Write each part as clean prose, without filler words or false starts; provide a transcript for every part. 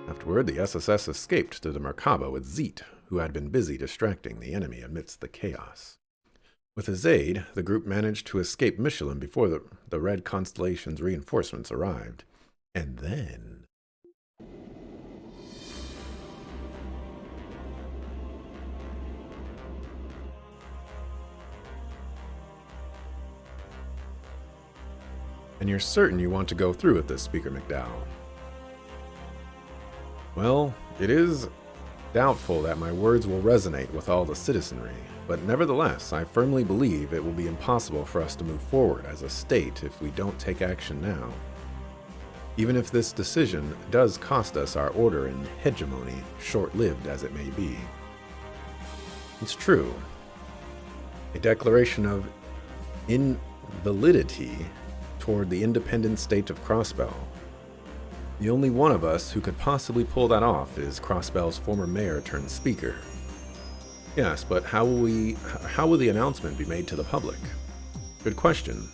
Afterward, the SSS escaped to the Merkaba with Zeet, who had been busy distracting the enemy amidst the chaos. With his aid, the group managed to escape Michelin before the Red Constellation's reinforcements arrived. And then... And you're certain you want to go through with this, Speaker McDowell? Well, it is doubtful that my words will resonate with all the citizenry, but nevertheless, I firmly believe it will be impossible for us to move forward as a state if we don't take action now. Even if this decision does cost us our order and hegemony, short-lived as it may be. It's true. A declaration of invalidity toward the independent state of Crossbell. The only one of us who could possibly pull that off is Crossbell's former mayor turned speaker. Yes, but how will the announcement be made to the public? Good question.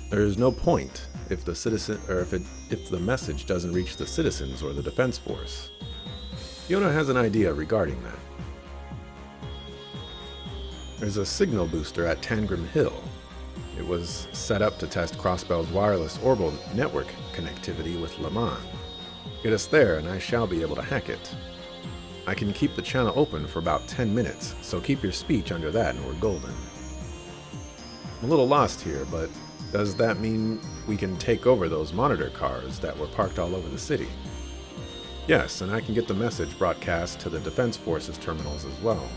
There is no point if the message doesn't reach the citizens or the defense force. Fiona has an idea regarding that. There's a signal booster at Tangrim Hill. It was set up to test Crossbell's wireless orbital network connectivity with Le Mans. Get us there and I shall be able to hack it. I can keep the channel open for about 10 minutes, so keep your speech under that and we're golden. I'm a little lost here, but does that mean we can take over those monitor cars that were parked all over the city? Yes, and I can get the message broadcast to the Defense Forces terminals as well.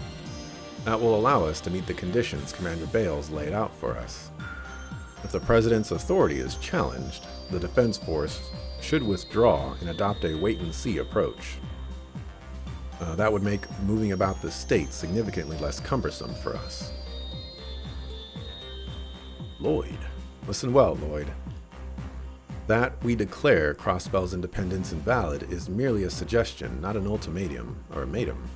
That will allow us to meet the conditions Commander Bales laid out for us. If the President's authority is challenged, the Defense Force should withdraw and adopt a wait-and-see approach. That would make moving about the state significantly less cumbersome for us. Lloyd. Listen well, Lloyd. That we declare Crossbell's independence invalid is merely a suggestion, not an ultimatum or a matum.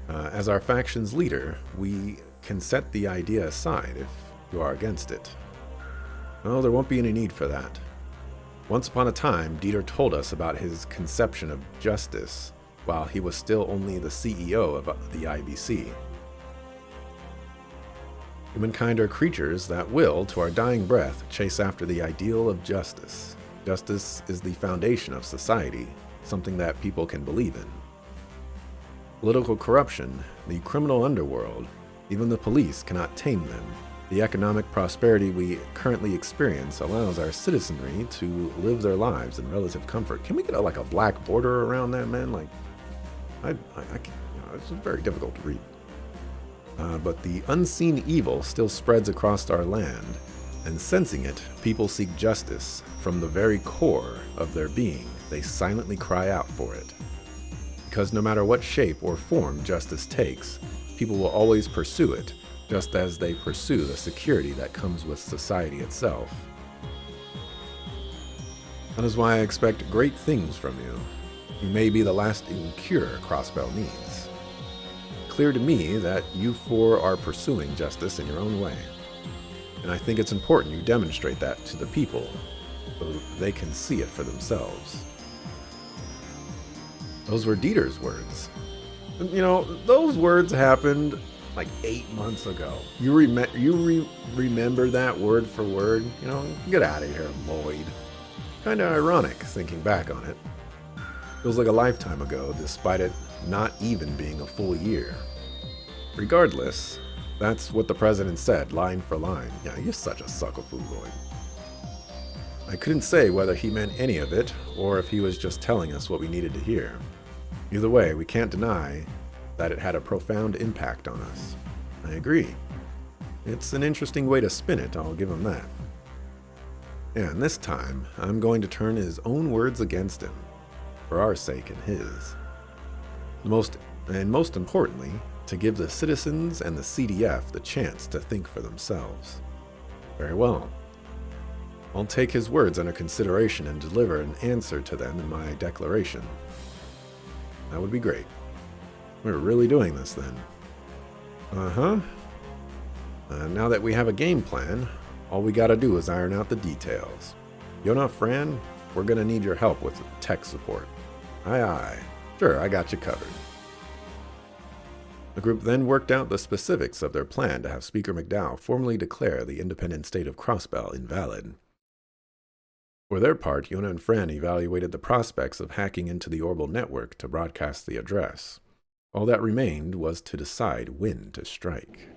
As our faction's leader, we can set the idea aside if you are against it. Well, there won't be any need for that. Once upon a time, Dieter told us about his conception of justice while he was still only the CEO of the IBC. Humankind are creatures that will, to our dying breath, chase after the ideal of justice. Justice is the foundation of society, something that people can believe in. Political corruption, the criminal underworld, even the police cannot tame them. The economic prosperity we currently experience allows our citizenry to live their lives in relative comfort. Can we get a black border around that, man? It's very difficult to read. But the unseen evil still spreads across our land, and sensing it, people seek justice from the very core of their being. They silently cry out for it. Because no matter what shape or form justice takes, people will always pursue it, just as they pursue the security that comes with society itself. That is why I expect great things from you. You may be the lasting cure Crossbell needs. Clear to me that you four are pursuing justice in your own way, and I think it's important you demonstrate that to the people so they can see it for themselves. Those were Dieter's words. You know, those words happened like 8 months ago. You remember that word for word? You know, get out of here, Lloyd. Kinda ironic thinking back on it. Feels like a lifetime ago, despite it not even being a full year. Regardless, that's what the president said, line for line. Yeah, you're such a sucker fool, Lloyd. I couldn't say whether he meant any of it, or if he was just telling us what we needed to hear. Either way, we can't deny that it had a profound impact on us. I agree. It's an interesting way to spin it, I'll give him that. And this time, I'm going to turn his own words against him, for our sake and his. Most importantly, to give the citizens and the CDF the chance to think for themselves. Very well. I'll take his words under consideration and deliver an answer to them in my declaration. That would be great. We're really doing this then. Now that we have a game plan, all we gotta do is iron out the details. Yona, Fran, we're gonna need your help with tech support. Aye, aye. Sure, I got you covered. The group then worked out the specifics of their plan to have Speaker McDowell formally declare the independent state of Crossbell invalid. For their part, Yona and Fran evaluated the prospects of hacking into the Orbital network to broadcast the address. All that remained was to decide when to strike.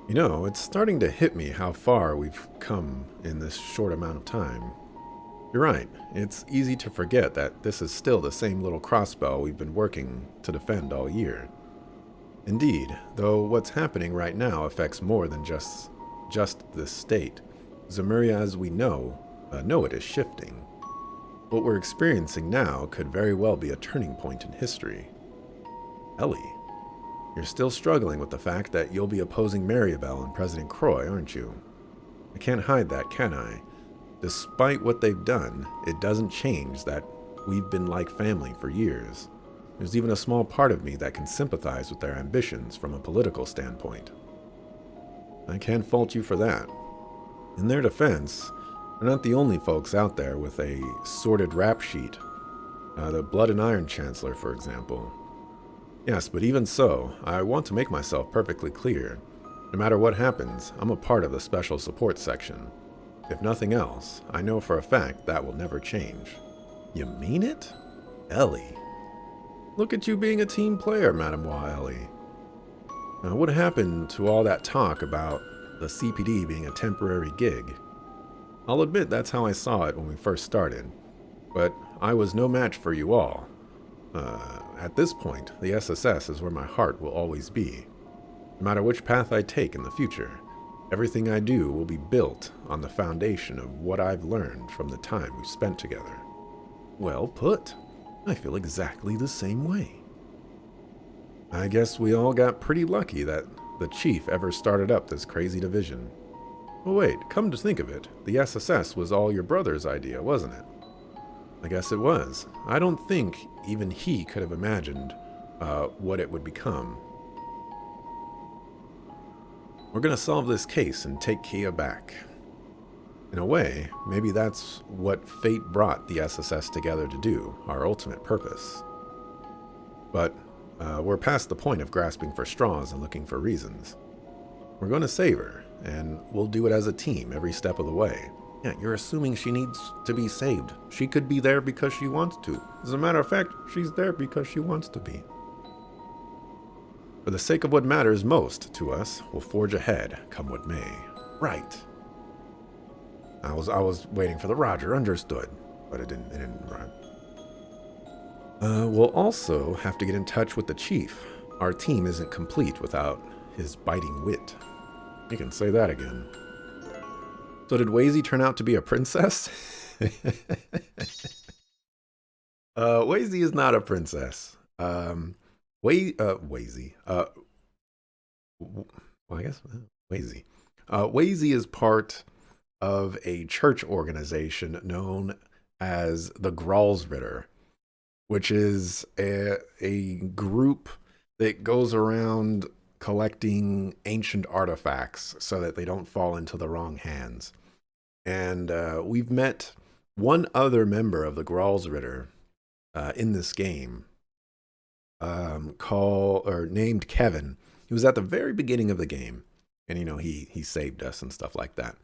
You know, it's starting to hit me how far we've come in this short amount of time. You're right, it's easy to forget that this is still the same little crossbow we've been working to defend all year. Indeed, though what's happening right now affects more than just this state. Zemuria, as we know it is shifting. What we're experiencing now could very well be a turning point in history. Ellie, you're still struggling with the fact that you'll be opposing Maribel and President Croy, aren't you? I can't hide that, can I? Despite what they've done, it doesn't change that we've been like family for years. There's even a small part of me that can sympathize with their ambitions from a political standpoint. I can't fault you for that. In their defense, they're not the only folks out there with a sordid rap sheet. The Blood and Iron Chancellor, for example. Yes, but even so, I want to make myself perfectly clear. No matter what happens, I'm a part of the Special Support Section. If nothing else, I know for a fact that will never change. You mean it? Ellie. Look at you being a team player, Mademoiselle Ellie. Now, what happened to all that talk about the CPD being a temporary gig? I'll admit that's how I saw it when we first started, but I was no match for you all. At this point, the SSS is where my heart will always be. No matter which path I take in the future, everything I do will be built on the foundation of what I've learned from the time we've spent together. Well put. I feel exactly the same way. I guess we all got pretty lucky that the chief ever started up this crazy division. Oh wait, come to think of it, the SSS was all your brother's idea, wasn't it? I guess it was. I don't think even he could have imagined what it would become. We're going to solve this case and take Kia back. In a way, maybe that's what fate brought the SSS together to do, our ultimate purpose. But we're past the point of grasping for straws and looking for reasons. We're going to save her, and we'll do it as a team every step of the way. Yeah, you're assuming she needs to be saved. She could be there because she wants to. As a matter of fact, she's there because she wants to be. For the sake of what matters most to us, we'll forge ahead, come what may. Right. I was waiting for the Roger, understood, but it didn't rhyme. We'll also have to get in touch with the chief. Our team isn't complete without his biting wit. You can say that again. So did Wazy turn out to be a princess? Wazy is not a princess. Wazy. Well, I guess Wazy. Wazy is part of a church organization known as the Gralsritter, which is a group that goes around collecting ancient artifacts so that they don't fall into the wrong hands. And we've met one other member of the Gralsritter in this game, named Kevin. He was at the very beginning of the game, and he saved us and stuff like that.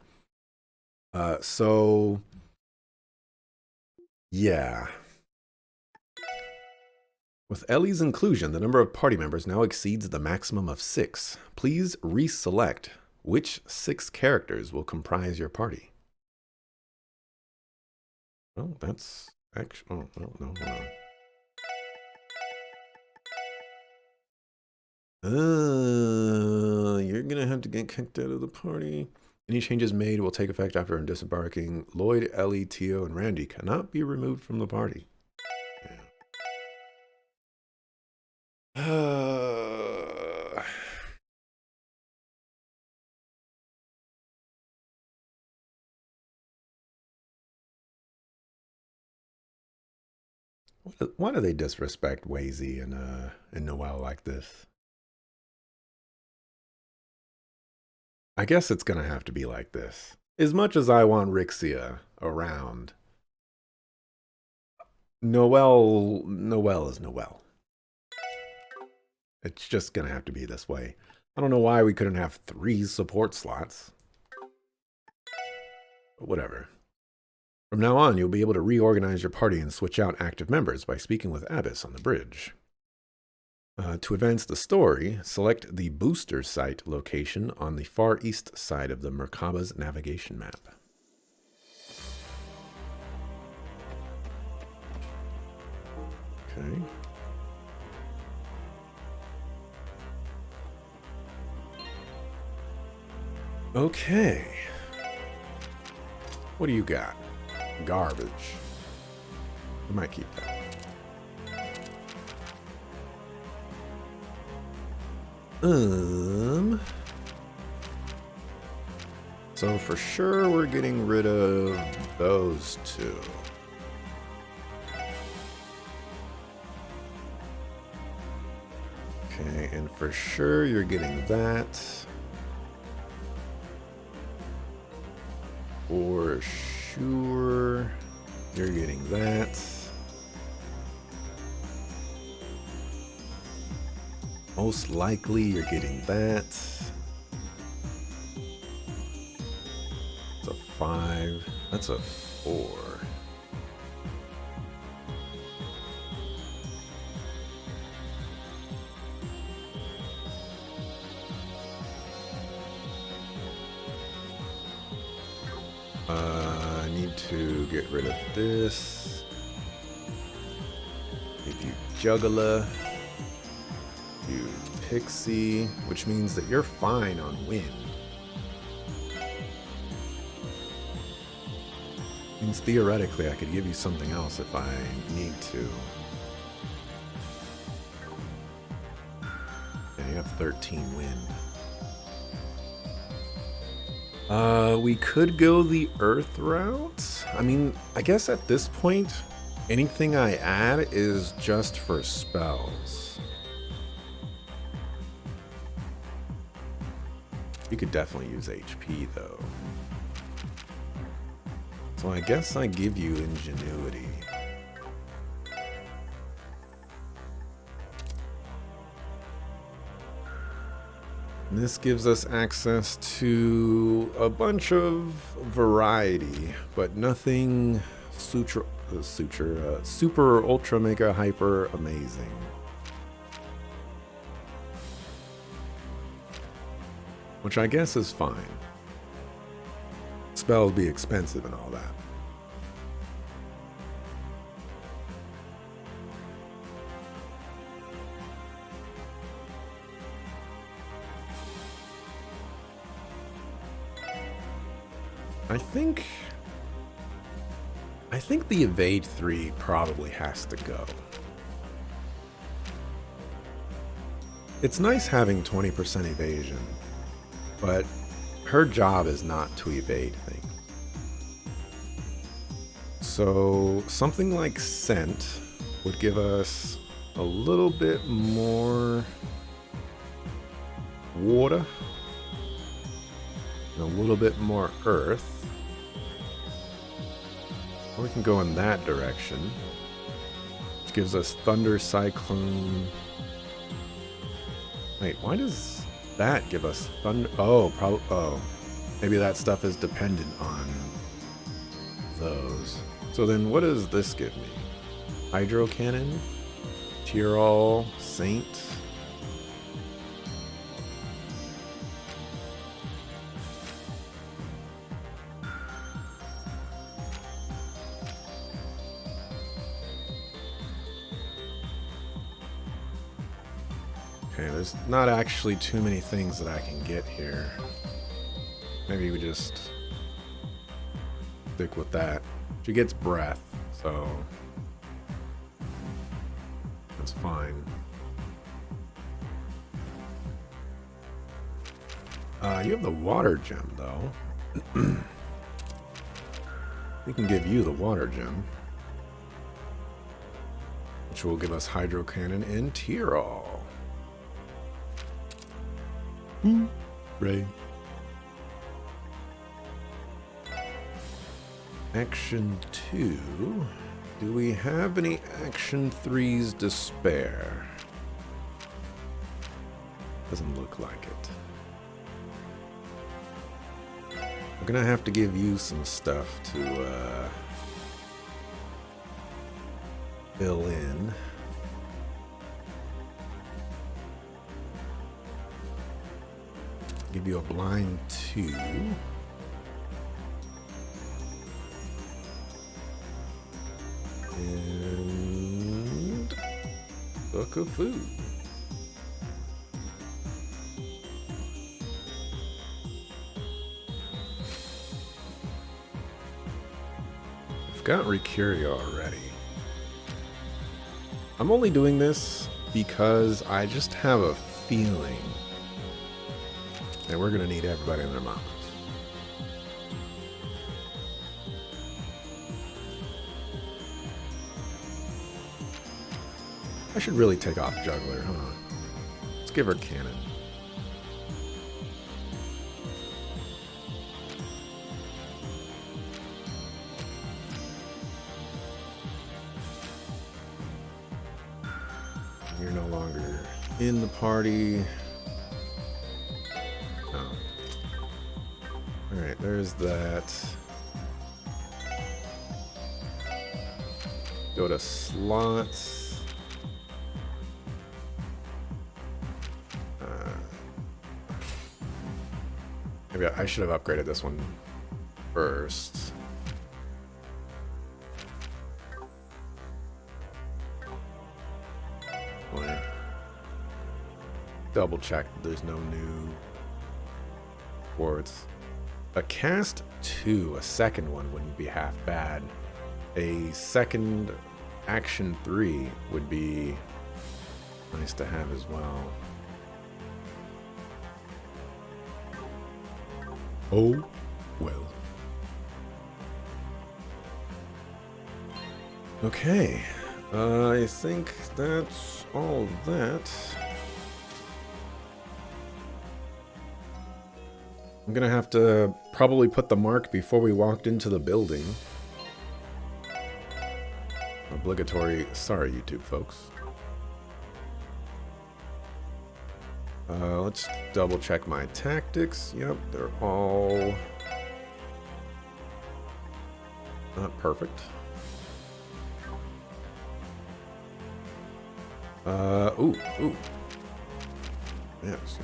So yeah. With Ellie's inclusion, the number of party members now exceeds the maximum of 6. Please reselect which 6 characters will comprise your party. Oh, that's actually... Oh, no, hold on. You're gonna have to get kicked out of the party. Any changes made will take effect after disembarking. Lloyd, Ellie, Tio, and Randy cannot be removed from the party. Why do they disrespect Wazy and Noel like this? I guess it's gonna have to be like this. As much as I want Rixia around, Noelle is Noelle. It's just gonna have to be this way. I don't know why we couldn't have 3 support slots. But whatever. From now on, you'll be able to reorganize your party and switch out active members by speaking with Abyss on the bridge. To advance the story, select the booster site location on the far east side of the Merkaba's navigation map. Okay. Okay. What do you got? Garbage. I might keep that. So for sure we're getting rid of those 2. Okay, and for sure you're getting that. For sure you're getting that. Most likely you're getting that. It's a 5. That's a 4. I need to get rid of this. Give you Juggler. You Pixie, which means that you're fine on wind. Means theoretically I could give you something else if I need to. Yeah, you have 13 wind. We could go the earth route. I mean, I guess at this point, anything I add is just for spells. You could definitely use HP though. So I guess I give you ingenuity. And this gives us access to a bunch of variety, but nothing super ultra mega hyper amazing. Which I guess is fine. Spells be expensive and all that. I think the evade 3 probably has to go. It's nice having 20% evasion, but her job is not to evade things. So something like Scent would give us a little bit more water and a little bit more earth. Or we can go in that direction, which gives us Thunder, Cyclone. Wait, why does that give us Thunder? Oh, probably. Oh, maybe that stuff is dependent on those. So then what does this give me? Hydro Cannon, Tyrol, Saint. Okay, there's not actually too many things that I can get here. Maybe we just stick with that. She gets breath, so that's fine. You have the water gem, though. We can give you the water gem, which will give us Hydro Cannon and Tyrol. Ray. Action 2. Do we have any Action 3s to spare? Doesn't look like it. We're gonna have to give you some stuff to fill in. Give you a blind 2. And book of food. I've got Recuria already. I'm only doing this because I just have a feeling that we're gonna need everybody and their mamas. I should really take off Juggler, huh? Let's give her Cannon. You're no longer in the party. Oh. Alright, there's that. Go to slots. Maybe I should have upgraded this one first. Double check there's no new wards. A cast 2, a second one wouldn't be half bad. A second action 3 would be nice to have as well. Oh, well. Okay, I think that's all of that. I'm gonna have to probably put the mark before we walked into the building. Obligatory, sorry YouTube folks. Let's double check my tactics. Yep, they're all not perfect. Ooh. Yes.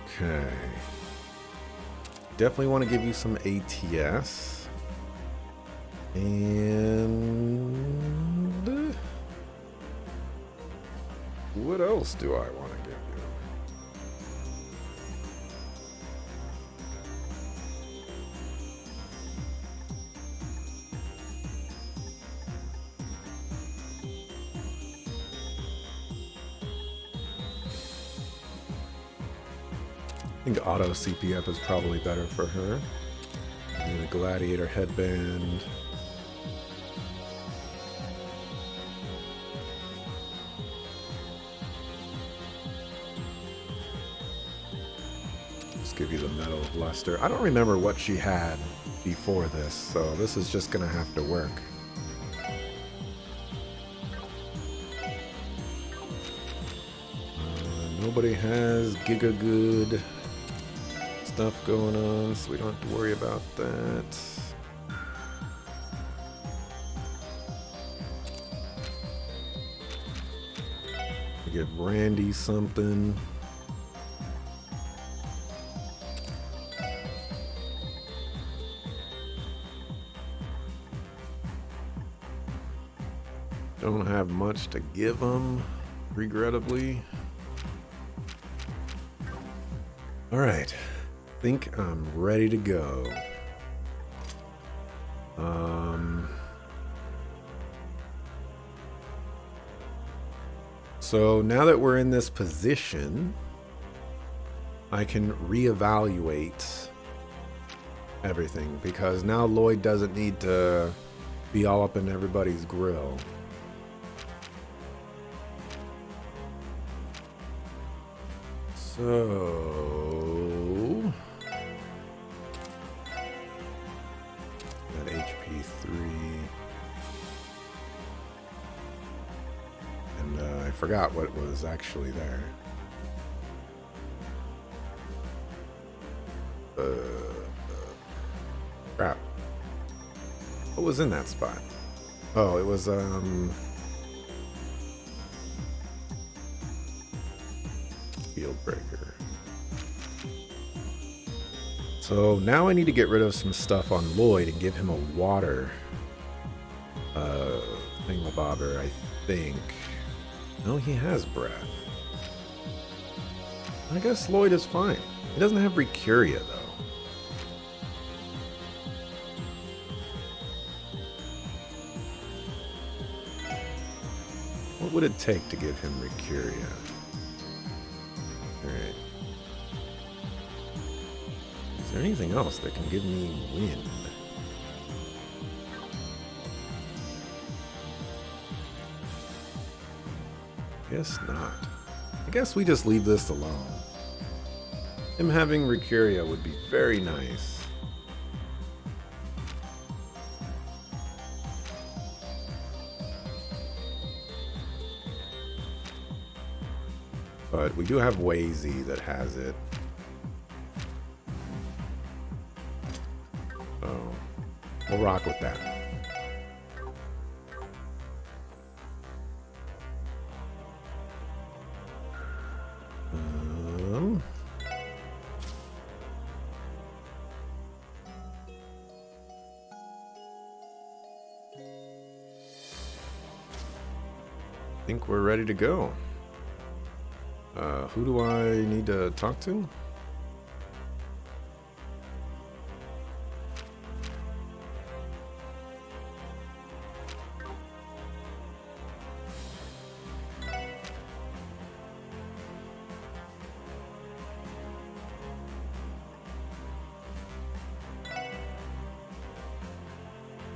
Okay. Definitely want to give you some ATS. And what else do I want to give you? I think auto CPF is probably better for her. And the gladiator headband. Give you the Medal of Luster. I don't remember what she had before this, so this is just gonna have to work. Nobody has Giga Good stuff going on, so we don't have to worry about that. We give Randy something. Don't have much to give them, regrettably. All right, think I'm ready to go. So now that we're in this position, I can reevaluate everything because now Lloyd doesn't need to be all up in everybody's grill. So that HP 3, and I forgot what was actually there. Crap. What was in that spot? Oh, it was Field Breaker. So now I need to get rid of some stuff on Lloyd and give him a water thingamabobber, I think. No, he has breath. I guess Lloyd is fine. He doesn't have Recuria, though. What would it take to give him Recuria? Alright. Is there anything else that can give me wind? Guess not. I guess we just leave this alone. Him having Recuria would be very nice. But we do have Wazy that has it. Oh, we'll rock with that. I think we're ready to go. Who do I need to talk to?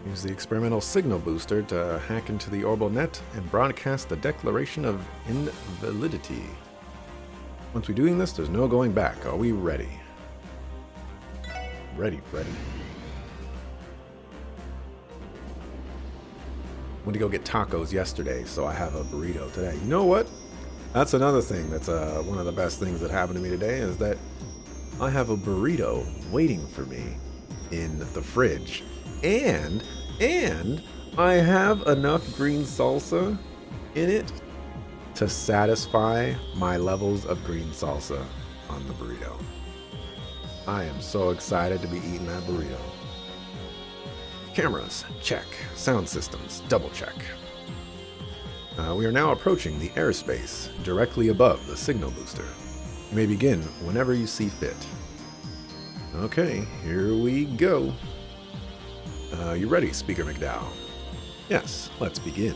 Use the experimental signal booster to hack into the orbital net and broadcast the declaration of invalidity. Once we're doing this, there's no going back. Are we ready? Ready, Freddy. Went to go get tacos yesterday, so I have a burrito today. You know what? That's another thing that's one of the best things that happened to me today is that I have a burrito waiting for me in the fridge. And I have enough green salsa in it to satisfy my levels of green salsa on the burrito. I am so excited to be eating that burrito. Cameras, check. Sound systems, double check. We are now approaching the airspace directly above the signal booster. You may begin whenever you see fit. Okay, here we go. You ready, Speaker McDowell? Yes, let's begin.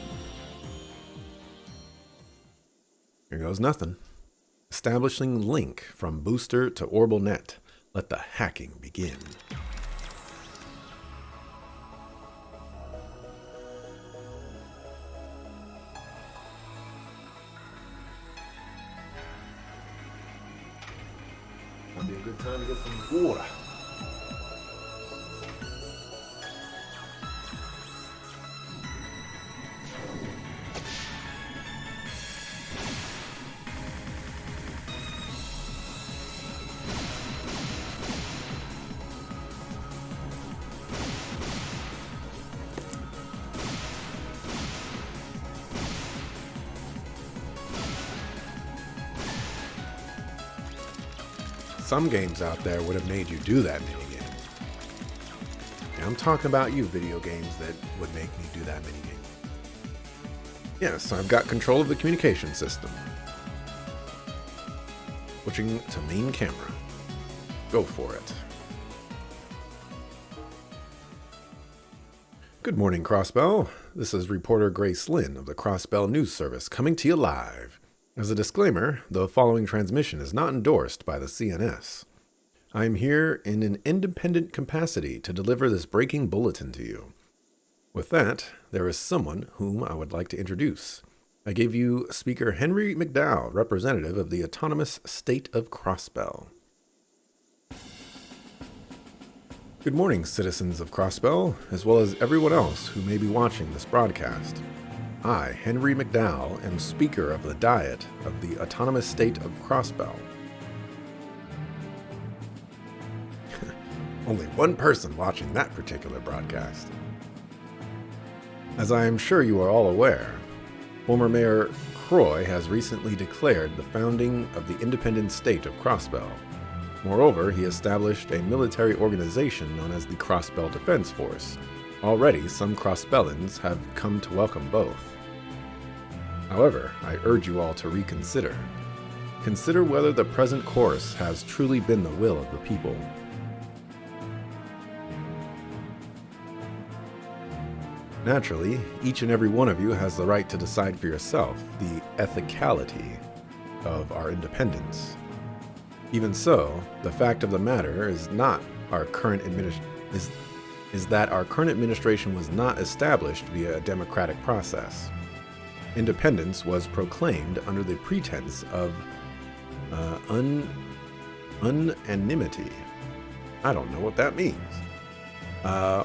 Here goes nothing. Establishing link from booster to orbital net. Let the hacking begin. That'd be a good time to get some water. Some games out there would have made you do that minigame. Yeah, I'm talking about you, video games that would make me do that minigame. Yes, I've got control of the communication system. Switching to main camera. Go for it. Good morning, Crossbell. This is reporter Grace Lynn of the Crossbell News Service coming to you live. As a disclaimer, the following transmission is not endorsed by the CNS. I am here in an independent capacity to deliver this breaking bulletin to you. With that, there is someone whom I would like to introduce. I gave you Speaker Henry McDowell, representative of the autonomous state of Crossbell. Good morning, citizens of Crossbell, as well as everyone else who may be watching this broadcast. I, Henry McDowell, am Speaker of the Diet of the autonomous state of Crossbell. Only one person watching that particular broadcast. As I am sure you are all aware, former Mayor Croy has recently declared the founding of the independent state of Crossbell. Moreover, he established a military organization known as the Crossbell Defense Force. Already, some Crossbellans have come to welcome both. However, I urge you all to reconsider. Consider whether the present course has truly been the will of the people. Naturally, each and every one of you has the right to decide for yourself the ethicality of our independence. Even so, the fact of the matter is that our current administration was not established via a democratic process. Independence was proclaimed under the pretense of unanimity. I don't know what that means.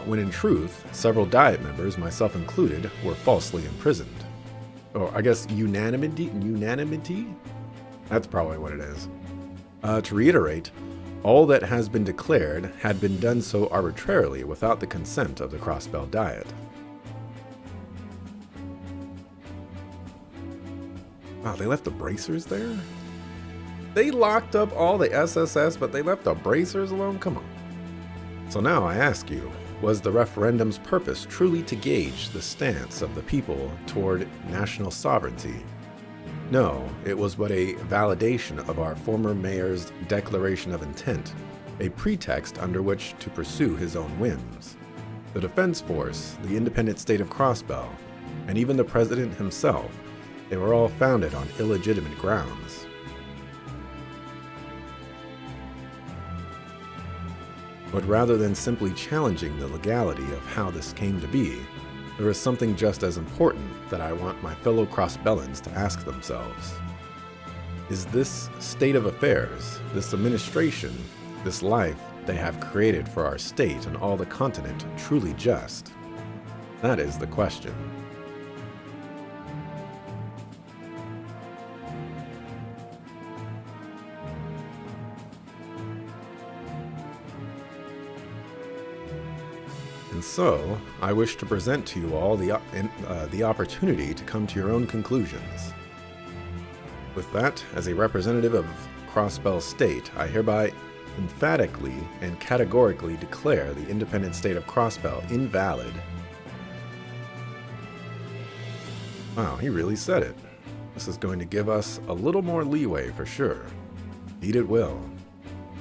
When in truth, several Diet members, myself included, were falsely imprisoned. Or I guess unanimity? That's probably what it is. To reiterate, all that has been declared had been done so arbitrarily without the consent of the Crossbell Diet. Wow, they left the bracers there? They locked up all the SSS, but they left the bracers alone? Come on. So now I ask you, was the referendum's purpose truly to gauge the stance of the people toward national sovereignty? No, it was but a validation of our former mayor's declaration of intent, a pretext under which to pursue his own whims. The Defense Force, the independent state of Crossbell, and even the president himself, they were all founded on illegitimate grounds. But rather than simply challenging the legality of how this came to be, there is something just as important that I want my fellow Crossbellans to ask themselves. Is this state of affairs, this administration, this life they have created for our state and all the continent truly just? That is the question. And so, I wish to present to you all the opportunity to come to your own conclusions. With that, as a representative of Crossbell State, I hereby emphatically and categorically declare the independent state of Crossbell invalid. Wow, he really said it. This is going to give us a little more leeway for sure. Indeed it will.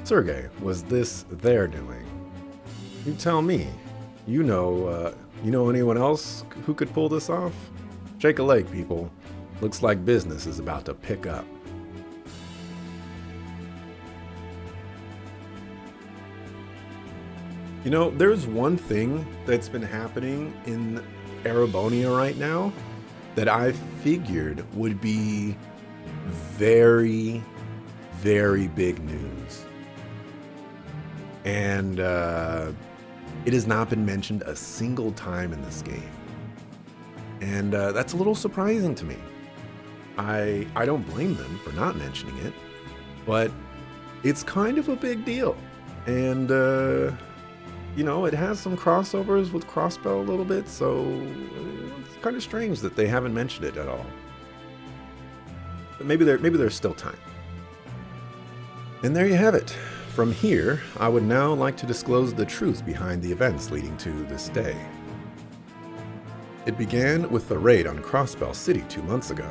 Sergey, was this their doing? You tell me. You know anyone else who could pull this off? Shake a leg, people. Looks like business is about to pick up. You know, there's one thing that's been happening in Erebonia right now that I figured would be very, very big news. And, it has not been mentioned a single time in this game. And that's a little surprising to me. I don't blame them for not mentioning it, but it's kind of a big deal. And, you know, it has some crossovers with Crossbell a little bit, so it's kind of strange that they haven't mentioned it at all. But maybe there's still time. And there you have it. From here, I would now like to disclose the truth behind the events leading to this day. It began with the raid on Crossbell City 2 months ago.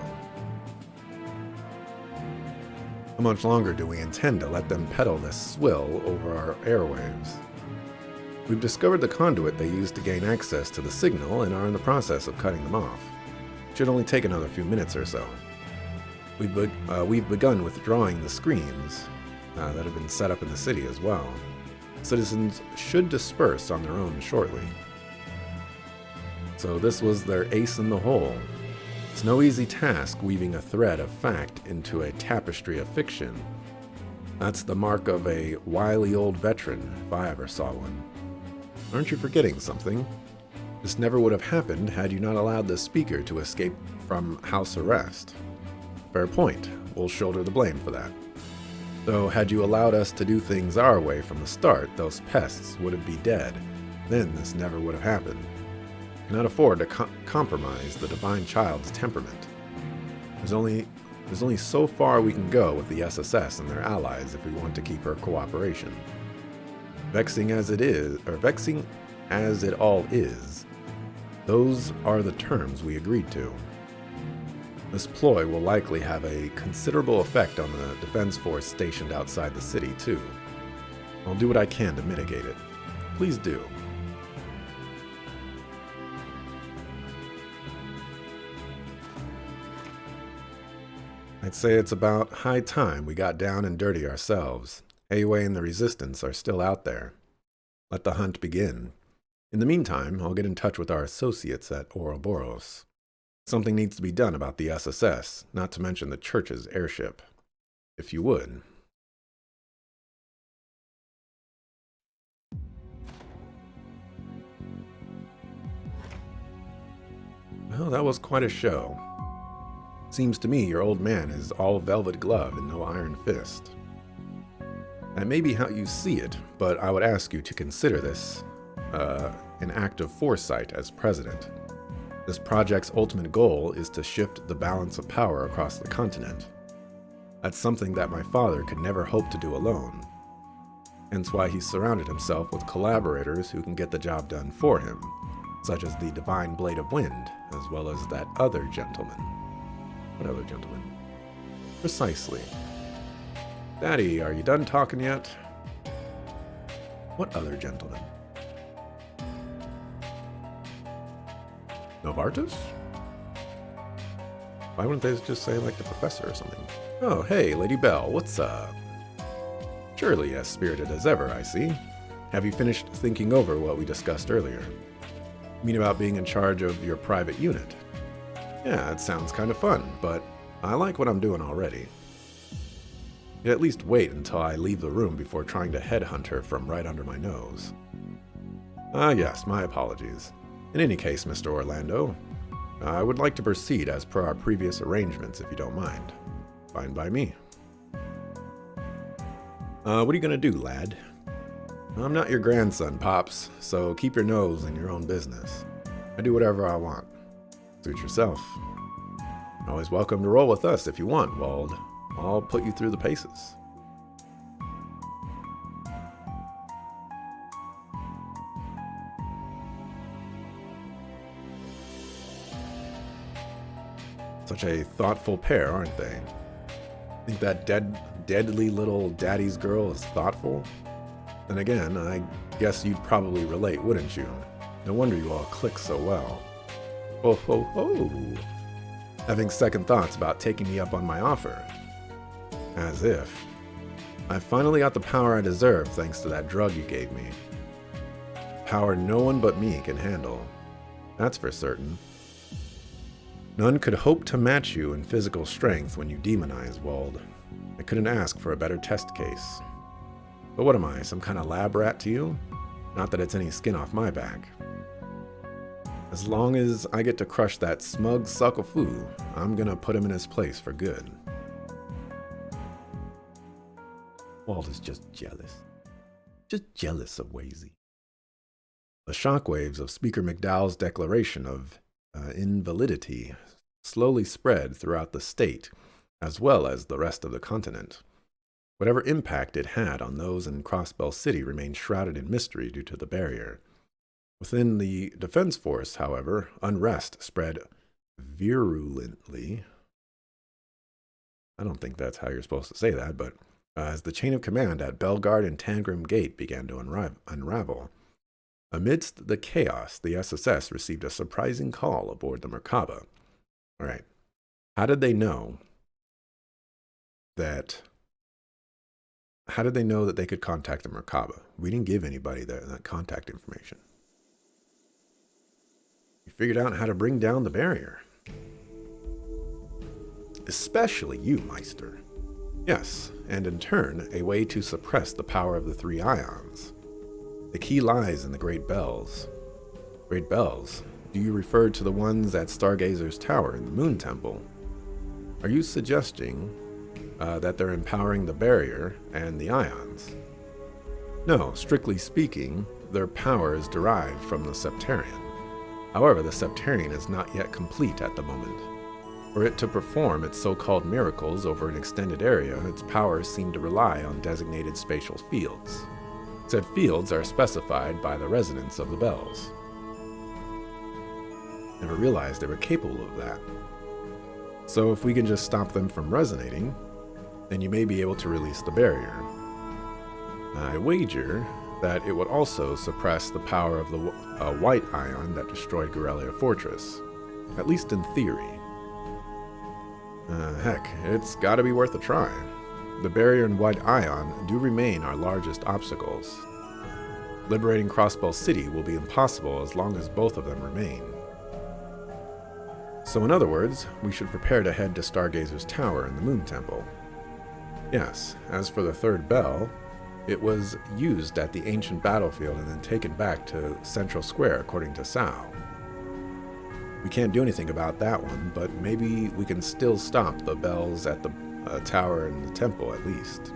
How much longer do we intend to let them peddle this swill over our airwaves? We've discovered the conduit they used to gain access to the signal and are in the process of cutting them off. It should only take another few minutes or so. We've begun withdrawing the screens that have been set up in the city as well. Citizens should disperse on their own shortly. So this was their ace in the hole. It's no easy task weaving a thread of fact into a tapestry of fiction. That's the mark of a wily old veteran, if I ever saw one. Aren't you forgetting something? This never would have happened had you not allowed the speaker to escape from house arrest. Fair point. We'll shoulder the blame for that. Though, had you allowed us to do things our way from the start, those pests would be dead. Then this never would have happened. We cannot afford to compromise the divine child's temperament. There's only so far we can go with the SSS and their allies if we want to keep her cooperation. Vexing as it all is, those are the terms we agreed to. This ploy will likely have a considerable effect on the defense force stationed outside the city, too. I'll do what I can to mitigate it. Please do. I'd say it's about high time we got down and dirty ourselves. Ayway and the Resistance are still out there. Let the hunt begin. In the meantime, I'll get in touch with our associates at Ouroboros. Something needs to be done about the SSS, not to mention the church's airship. If you would. Well, that was quite a show. Seems to me your old man is all velvet glove and no iron fist. That may be how you see it, but I would ask you to consider this an act of foresight as president. This project's ultimate goal is to shift the balance of power across the continent. That's something that my father could never hope to do alone. Hence why he surrounded himself with collaborators who can get the job done for him, such as the Divine Blade of Wind, as well as that other gentleman. What other gentleman? Precisely. Daddy, are you done talking yet? What other gentleman? Novartis? Why wouldn't they just say, like, the professor or something? Oh, hey, Lady Belle, what's up? Surely as spirited as ever, I see. Have you finished thinking over what we discussed earlier? You mean about being in charge of your private unit? Yeah, it sounds kind of fun, but I like what I'm doing already. You'd at least wait until I leave the room before trying to headhunt her from right under my nose. Ah, yes, my apologies. In any case, Mr. Orlando, I would like to proceed as per our previous arrangements, if you don't mind. Fine by me. What are you gonna do, lad? I'm not your grandson, Pops, so keep your nose in your own business. I do whatever I want. Suit yourself. You're always welcome to roll with us if you want, Wald. I'll put you through the paces. Such a thoughtful pair, aren't they? Think that deadly little daddy's girl is thoughtful? Then again, I guess you'd probably relate, wouldn't you? No wonder you all click so well. Ho ho ho! Having second thoughts about taking me up on my offer. As if. I finally got the power I deserve thanks to that drug you gave me. Power no one but me can handle. That's for certain. None could hope to match you in physical strength when you demonize, Wald. I couldn't ask for a better test case. But what am I, some kind of lab rat to you? Not that it's any skin off my back. As long as I get to crush that smug suck of foo, I'm gonna put him in his place for good. Wald is just jealous. Just jealous of Wazy. The shockwaves of Speaker McDowell's declaration of invalidity slowly spread throughout the state, as well as the rest of the continent. Whatever impact it had on those in Crossbell City remained shrouded in mystery due to the barrier. Within the defense force, however, unrest spread virulently. I don't think that's how you're supposed to say that, but as the chain of command at Belgard and Tangram Gate began to unravel. Amidst the chaos, the SSS received a surprising call aboard the Merkaba. All right. How did they know that they could contact the Merkaba? We didn't give anybody that contact information. We figured out how to bring down the barrier. especially you, Meister. Yes, and in turn, a way to suppress the power of the three ions. The key lies in the Great Bells. Great Bells? Do you refer to the ones at Stargazer's Tower in the Moon Temple? Are you suggesting that they're empowering the barrier and the ions? No, strictly speaking, their power is derived from the Septarian. However, the Septarian is not yet complete at the moment. For it to perform its so-called miracles over an extended area, its powers seem to rely on designated spatial fields. Said fields are specified by the resonance of the bells. Never realized they were capable of that. So if we can just stop them from resonating, then you may be able to release the barrier. I wager that it would also suppress the power of the white ion that destroyed Gorelia Fortress, at least in theory. Heck, it's gotta be worth a try. The barrier and white ion do remain our largest obstacles. Liberating Crossbell City will be impossible as long as both of them remain. So in other words, we should prepare to head to Stargazer's Tower in the Moon Temple. Yes, as for the third bell, it was used at the ancient battlefield and then taken back to Central Square, according to Sao. We can't do anything about that one, but maybe we can still stop the bells at the tower and the temple at least.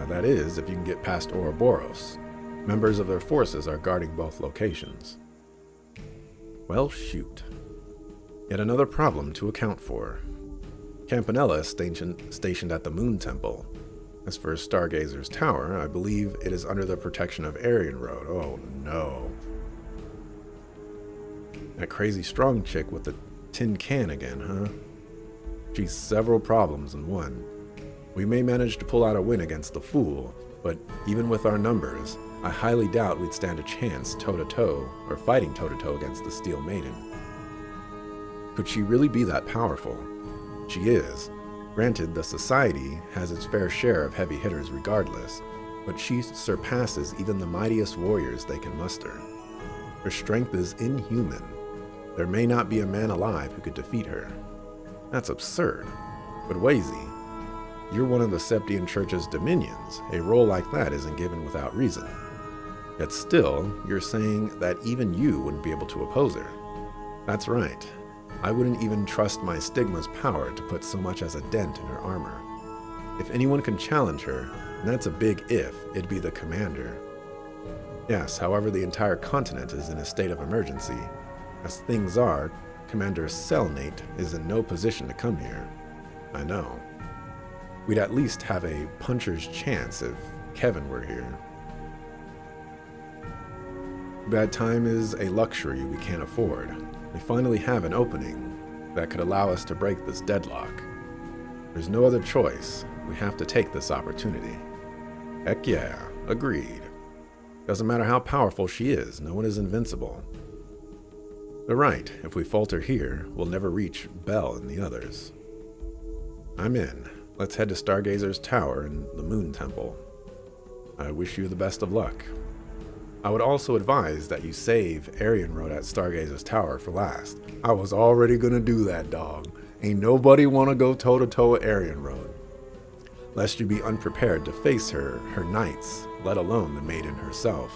That is, if you can get past Ouroboros. Members of their forces are guarding both locations. Well, shoot. Yet another problem to account for. Campanella is stationed at the Moon Temple. As for Stargazer's Tower, I believe it is under the protection of Aryan Road. Oh no. That crazy strong chick with the tin can again, huh? She's several problems in one. We may manage to pull out a win against the Fool, but even with our numbers, I highly doubt we'd stand a chance toe-to-toe, or fighting toe-to-toe against the Steel Maiden. Could she really be that powerful? She is. Granted, the Society has its fair share of heavy hitters regardless, but she surpasses even the mightiest warriors they can muster. Her strength is inhuman. There may not be a man alive who could defeat her. That's absurd. But Wazy, you're one of the Septian Church's dominions. A role like that isn't given without reason. Yet still, you're saying that even you wouldn't be able to oppose her. That's right. I wouldn't even trust my Stigma's power to put so much as a dent in her armor. If anyone can challenge her, and that's a big if, it'd be the commander. Yes, however, the entire continent is in a state of emergency. As things are, Commander Selnate is in no position to come here. I know. We'd at least have a puncher's chance if Kevin were here. Bad time is a luxury we can't afford. We finally have an opening that could allow us to break this deadlock. There's no other choice. We have to take this opportunity. Heck yeah, agreed. Doesn't matter how powerful she is, no one is invincible. They're right, if we falter here, we'll never reach Bell and the others. I'm in. Let's head to Stargazer's Tower and the Moon Temple. I wish you the best of luck. I would also advise that you save Aryan Road at Stargazer's Tower for last. I was already gonna do that, dog. Ain't nobody wanna go toe-to-toe with Aryan Road. Lest you be unprepared to face her knights, let alone the maiden herself.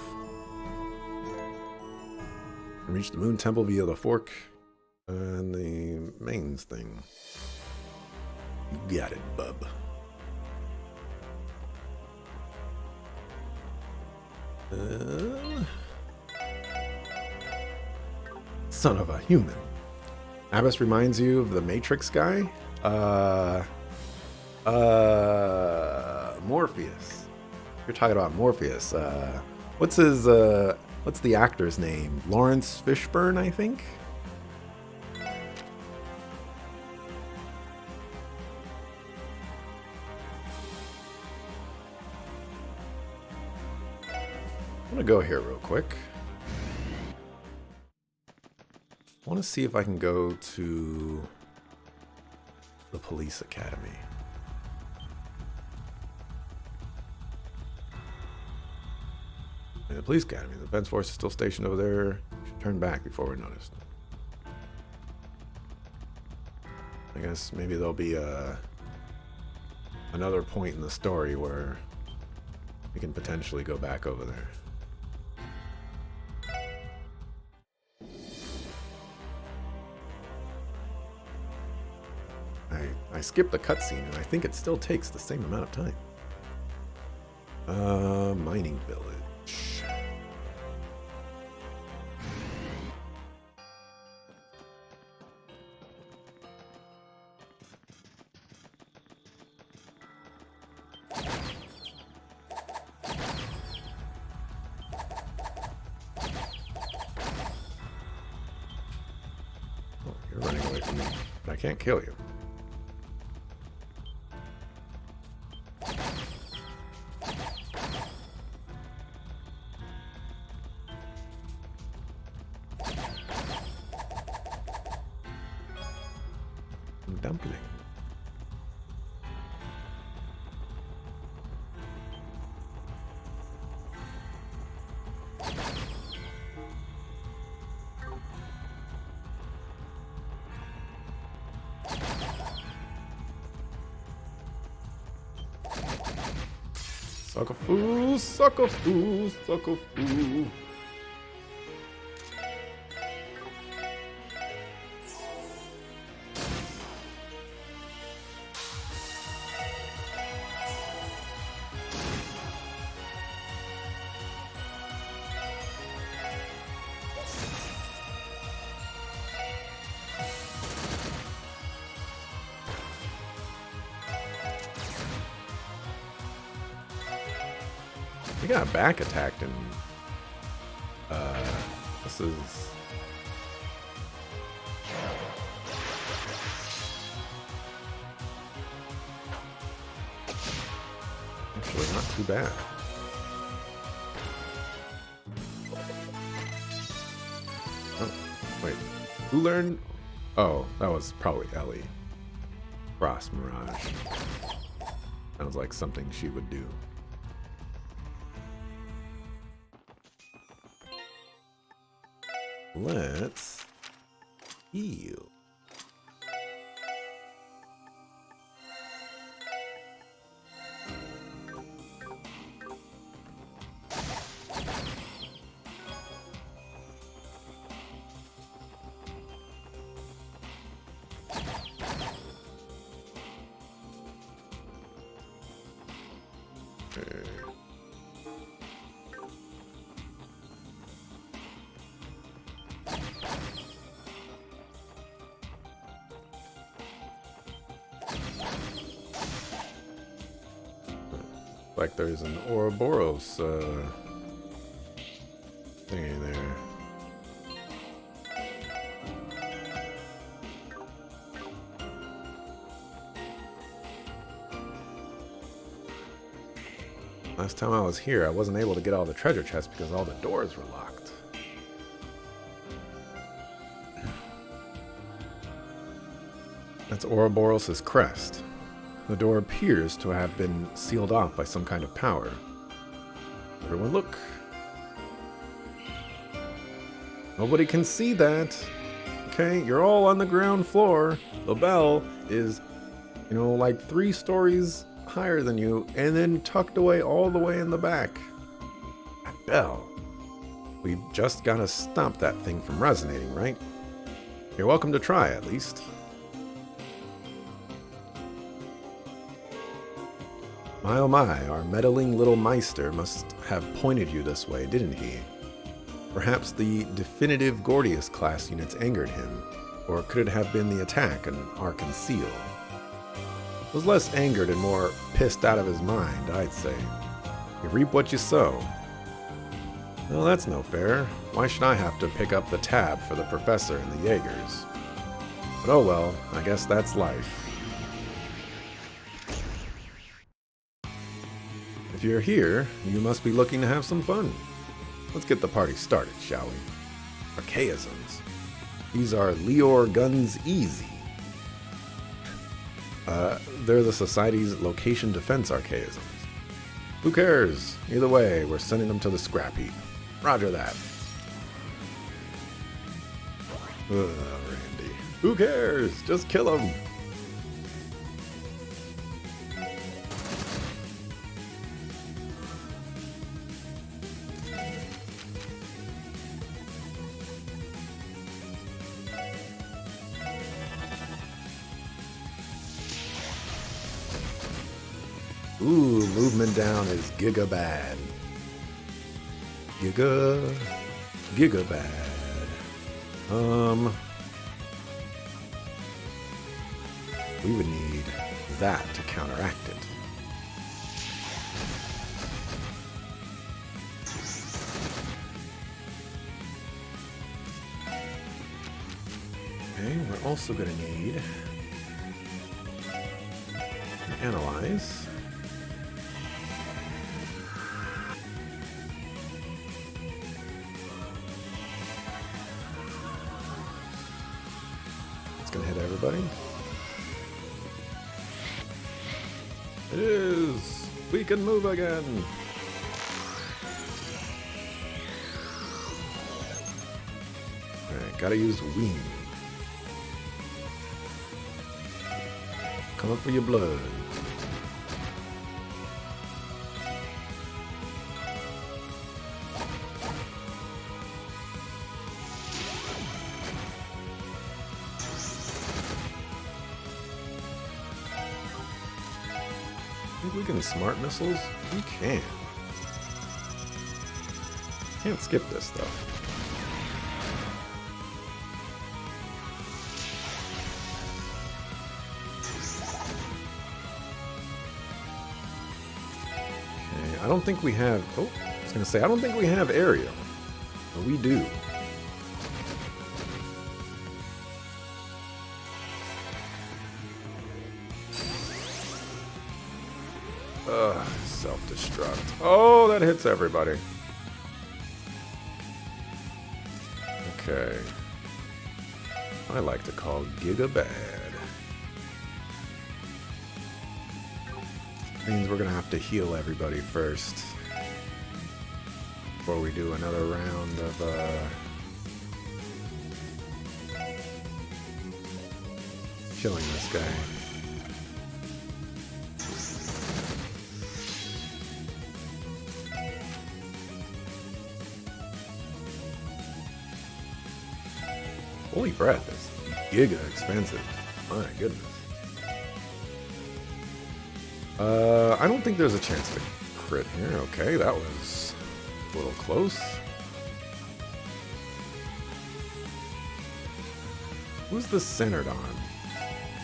Reach the Moon Temple via the fork and the mains thing. You got it, bub. Son of a human. Abbas reminds you of the Matrix guy? Morpheus. You're talking about Morpheus. What's the actor's name? Lawrence Fishburne, I think? I'm gonna go here real quick. I want to see if I can go to the police academy. The police academy. The defense force is still stationed over there. Should turn back before we're noticed. I guess maybe there'll be another point in the story where we can potentially go back over there. I skipped the cutscene, and I think it still takes the same amount of time. Mining village. Oh, you're running away from me, but I can't kill you. Dumpling. Sucker fool, sucker fool, sucker fool. We got back attacked and this is actually not too bad. Oh, wait. Who learned? Oh, that was probably Ellie. Frost Mirage. Sounds like something she would do. Let's heal. Okay. Like there's an Ouroboros thingy there. Last time I was here, I wasn't able to get all the treasure chests because all the doors were locked. That's Ouroboros' crest. The door appears to have been sealed off by some kind of power. Everyone look. Nobody can see that. Okay, you're all on the ground floor. The bell is, you know, like 3 stories higher than you and then tucked away all the way in the back. That bell. We've just got to stop that thing from resonating, right? You're welcome to try, at least. My oh my, our meddling little Meister must have pointed you this way, didn't he? Perhaps the definitive Gordius class units angered him, or could it have been the attack and our conceal? Was less angered and more pissed out of his mind, I'd say. You reap what you sow. Well, that's no fair. Why should I have to pick up the tab for the professor and the Jaegers? But oh well, I guess that's life. If you're here, you must be looking to have some fun. Let's get the party started, shall we? Archaisms. These are Leor Guns Easy. They're the Society's location defense archaisms. Who cares? Either way, we're sending them to the scrap heap. Roger that. Randy. Who cares? Just kill them. Ooh, movement down is giga bad. Giga bad. We would need that to counteract it. Okay, we're also going to need to analyze. It's going to hit everybody. It is! We can move again! Alright, gotta use wing. Coming for your blood. Think we can smart missiles? We can. Can't skip this though. Okay, I don't think we have. Oh, I was gonna say I don't think we have aerial, but we do. Self-destruct. Oh, that hits everybody. Okay. I like to call Giga bad. Means we're gonna have to heal everybody first before we do another round of killing this guy. Holy breath, is giga expensive. My goodness. I don't think there's a chance to crit here. Okay, that was a little close. Who's this centered on?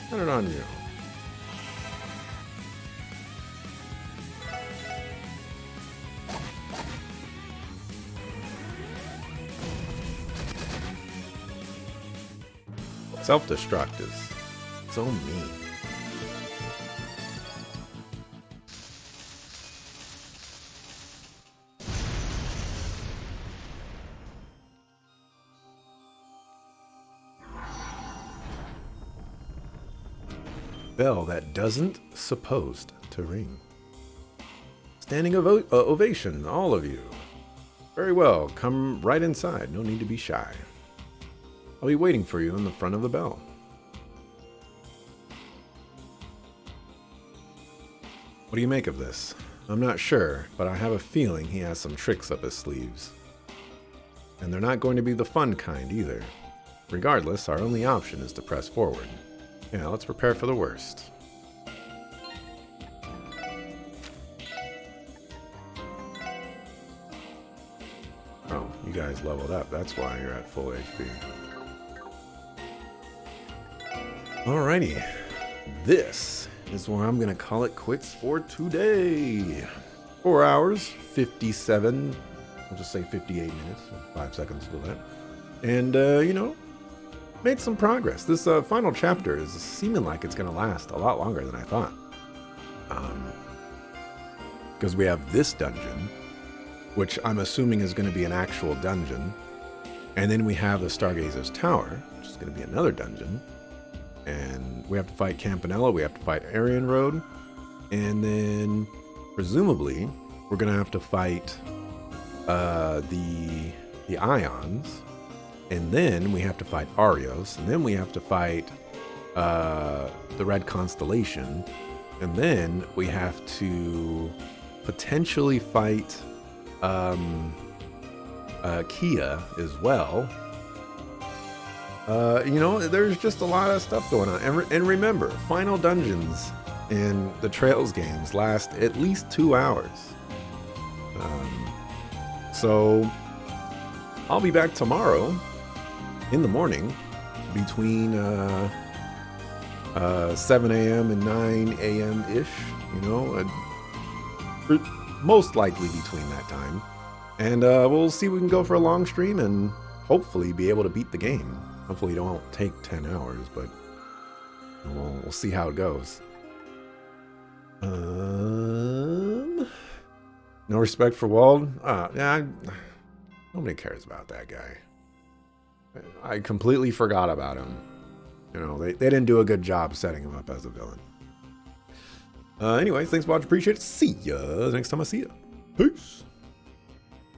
Centered on you. Self-destruct is so mean. Bell that doesn't supposed to ring. Standing ovation, all of you. Very well, come right inside. No need to be shy. I'll be waiting for you in the front of the bell. What do you make of this? I'm not sure, but I have a feeling he has some tricks up his sleeves. And they're not going to be the fun kind either. Regardless, our only option is to press forward. Yeah, let's prepare for the worst. Oh, you guys leveled up. That's why you're at full HP. Alrighty, this is where I'm gonna call it quits for today. 4 hours, 57, I'll just say 58 minutes, 5 seconds to that. And, you know, made some progress. This final chapter is seeming like it's gonna last a lot longer than I thought. Because we have this dungeon, which I'm assuming is gonna be an actual dungeon. And then we have the Stargazer's Tower, which is gonna be another dungeon. And we have to fight Campanella, we have to fight Aryan Road, and then presumably we're gonna have to fight the Ions, and then we have to fight Arios, and then we have to fight the Red Constellation, and then we have to potentially fight Kia as well. You know, there's just a lot of stuff going on. And remember, final dungeons And the Trails games last at least 2 hours. So I'll be back tomorrow in the morning between 7 a.m. and 9 a.m. ish, most likely between that time. And we'll see if we can go for a long stream and hopefully be able to beat the game. Hopefully it won't take 10 hours, but we'll see how it goes. No respect for Wald? Yeah, nobody cares about that guy. I completely forgot about him. They didn't do a good job setting him up as a villain. Anyways, thanks for watching. Appreciate it. See ya next time I see ya. Peace.